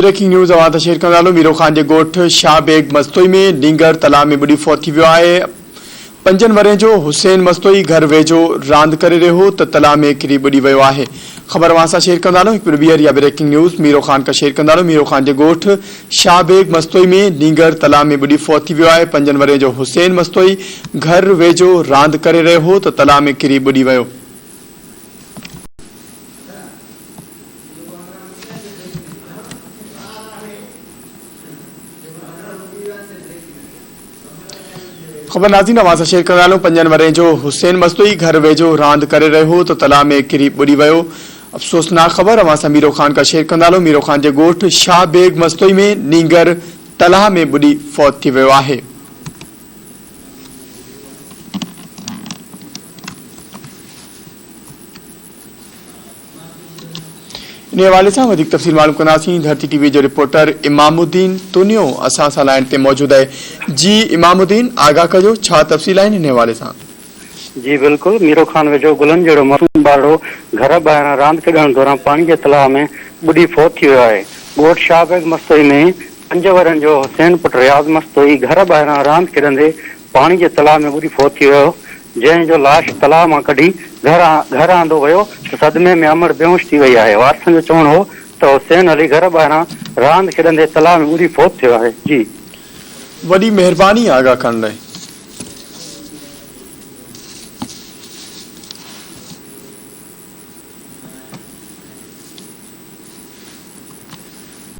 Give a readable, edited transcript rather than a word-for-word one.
Breaking news अवां share कंदा हलूं। मीरो ख़ान जे ॻोठ शाहबेग मस्तोई में नींगर तलाउ में ॿुॾी फौत थी वियो आहे। 5 वरह जो हुसैन मस्तोई घर वेझो रांदि करे रहियो हो त तलाउ में किरी ॿुॾी वियो आहे। ख़बर अवां सां शेयर कंदा हलूं। हिकु ॿीहर या ब्रेकिंग न्यूज़ मीरो ख़ान खां शेयर कंदा हलूं। मीरो ख़ान जे ॻोठ शाहबेग मस्तोई में नींगर तलाउ में ॿुॾी फौत थी वियो आहे। 5 वरह जो हुसैन मस्तोई घर वेझो रांदि करे रहियो हो त तलाउ में किरी ॿुॾी वियो। खबर नाज़रीन अवां सां शेयर कंदा हलूं। 5 वरह जो हुसैन मस्तोई घर वेझो रांदि करे रहियो हो त तलाउ में किरी ॿुॾी वियो। अफ़सोसनाक ख़बर अवां सां मीरो ख़ान खां शेयर कंदा हलूं। मीरो ख़ान जे ॻोठ शाहबेग मस्तोई में नींगर तलाउ में ॿुॾी फौत थी वियो आहे। इन हवाले से वधिक तफ़सील मालूम कंदासीं। धरती टीवी जो रिपोर्टर इमामुद्दीन तुनियो असां सां लाइन ते मौजूद है। जी इमामुद्दीन, आगाह कजो, छा तफ़सील आहिनि इन हवाले सां? जी बिल्कुल, मीरो ख़ान वेझो गुलन जहिड़ो मासूम ॿारड़ो घर ॿाहिरां रांदि खेॾण दौरान पाणी जे तलाउ में ॿुॾी फौत थी वियो आहे। ॻोठ शाहबेग मस्तोई में 5 वरहनि जो हुसैन पुट रियाज़ मस्तोई घर ॿाहिरां रांदि खेॾंदे पाणी जे तलाउ में ॿुॾी फौत थी वियो, जंहिंजो लाश तलाउ मां कढी घर आंदो वियो त सदमे में अमर बेहोश थी वई आहे। वारसनि जो चवणु हो त हुसैन अली घर ॿाहिरां रांदि खेॾंदे तलाउ में ॿुॾी फौत थियो आहे। जी वॾी महिरबानी आगाह करण लाइ।